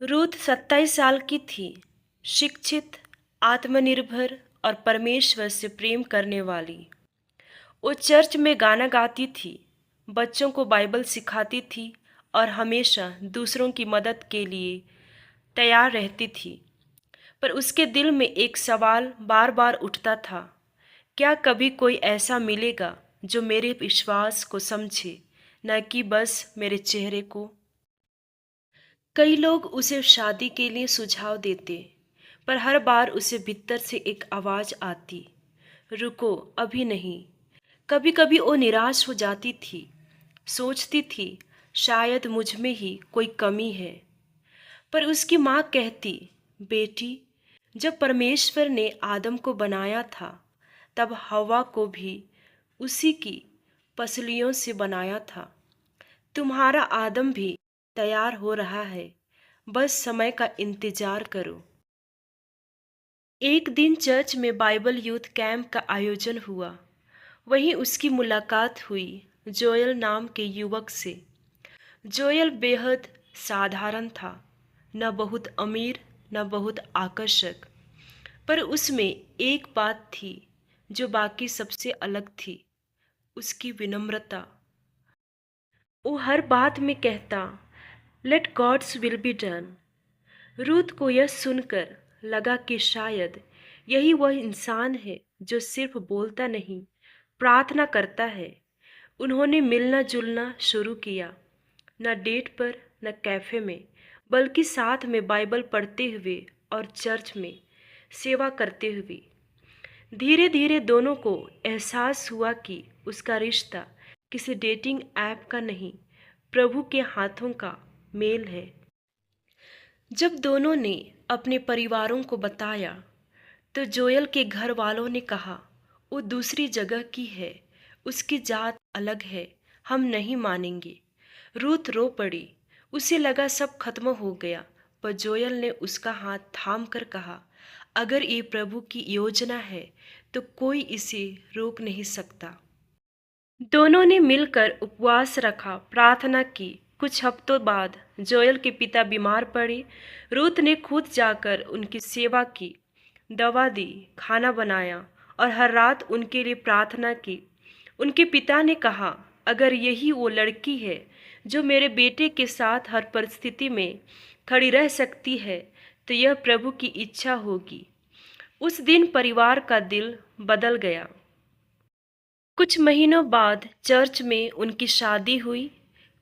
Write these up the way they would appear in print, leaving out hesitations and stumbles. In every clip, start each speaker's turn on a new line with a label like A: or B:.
A: Ruth 27 साल की थी, शिक्षित, आत्मनिर्भर और परमेश्वर से प्रेम करने वाली। वो चर्च में गाना गाती थी, बच्चों को बाइबल सिखाती थी और हमेशा दूसरों की मदद के लिए तैयार रहती थी। पर उसके दिल में एक सवाल बार बार उठता था, क्या कभी कोई ऐसा मिलेगा जो मेरे विश्वास को समझे, न कि बस मेरे चेहरे को। कई लोग उसे शादी के लिए सुझाव देते, पर हर बार उसे भीतर से एक आवाज आती, रुको अभी नहीं। कभी कभी वो निराश हो जाती थी, सोचती थी शायद मुझ में ही कोई कमी है। पर उसकी माँ कहती, बेटी, जब परमेश्वर ने आदम को बनाया था तब हवा को भी उसी की पसलियों से बनाया था। तुम्हारा आदम भी तैयार हो रहा है, बस समय का इंतजार करो। एक दिन चर्च में बाइबल यूथ कैंप का आयोजन हुआ। वहीं उसकी मुलाकात हुई जोयल नाम के युवक से। जोयल बेहद साधारण था, न बहुत अमीर न बहुत आकर्षक, पर उसमें एक बात थी जो बाकी सबसे अलग थी, उसकी विनम्रता। वो हर बात में कहता, let God's will be done. Ruth को यह सुनकर लगा कि शायद यही वह इंसान है जो सिर्फ बोलता नहीं, प्रार्थना करता है। उन्होंने मिलना जुलना शुरू किया, न डेट पर न कैफे में, बल्कि साथ में बाइबल पढ़ते हुए और चर्च में सेवा करते हुए। धीरे धीरे दोनों को एहसास हुआ कि उसका रिश्ता किसी डेटिंग ऐप का नहीं, प्रभु के हाथों का मेल है। जब दोनों ने अपने परिवारों को बताया तो जोयल के घर वालों ने कहा, वो दूसरी जगह की है, उसकी जात अलग है, हम नहीं मानेंगे। रूथ रो पड़ी, उसे लगा सब खत्म हो गया, पर जोयल ने उसका हाथ थाम कर कहा, अगर ये प्रभु की योजना है तो कोई इसे रोक नहीं सकता। दोनों ने मिलकर उपवास रखा, प्रार्थना की। कुछ हफ्तों बाद जोयल के पिता बीमार पड़े। रूथ ने खुद जाकर उनकी सेवा की, दवा दी, खाना बनाया और हर रात उनके लिए प्रार्थना की। उनके पिता ने कहा, अगर यही वो लड़की है जो मेरे बेटे के साथ हर परिस्थिति में खड़ी रह सकती है, तो यह प्रभु की इच्छा होगी। उस दिन परिवार का दिल बदल गया। कुछ महीनों बाद चर्च में उनकी शादी हुई।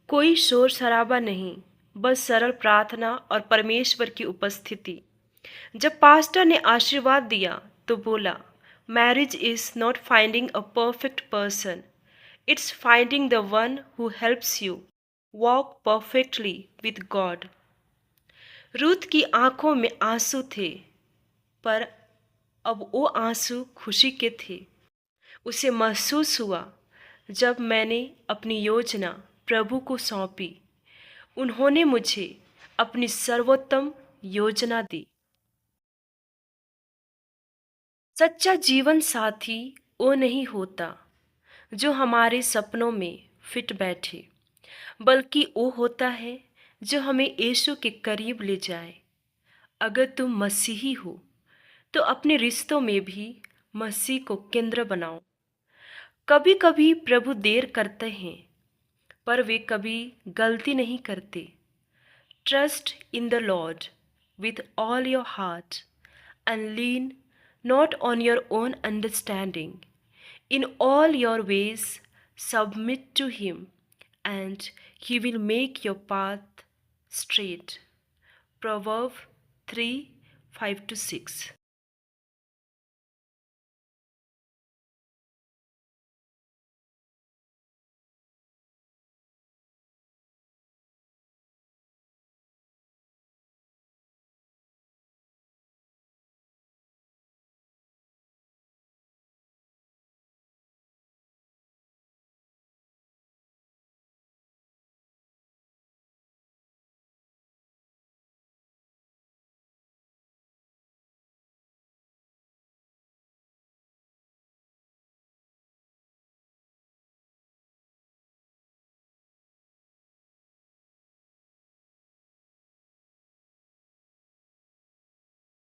A: कोई शोर शराबा नहीं, बस सरल प्रार्थना और परमेश्वर की उपस्थिति। जब पास्टर ने आशीर्वाद दिया तो बोला, marriage is not finding a perfect person, it's finding the one who helps you walk perfectly with God. Ruth की आंखों में आंसू थे, पर अब वो आंसू खुशी के थे। उसे महसूस हुआ, जब मैंने अपनी योजना प्रभु को सौंपी, उन्होंने मुझे अपनी सर्वोत्तम योजना दी। सच्चा जीवन साथी वो नहीं होता जो हमारे सपनों में फिट बैठे, बल्कि वो होता है जो हमें यीशु के करीब ले जाए। अगर तुम मसीही हो तो अपने रिश्तों में भी मसीह को केंद्र बनाओ। कभी कभी प्रभु देर करते हैं, पर वे कभी गलती नहीं करते। Trust in the Lord with all your heart and lean not on your own understanding. In all your ways submit to him and he will make your path straight. Proverb 3:5-6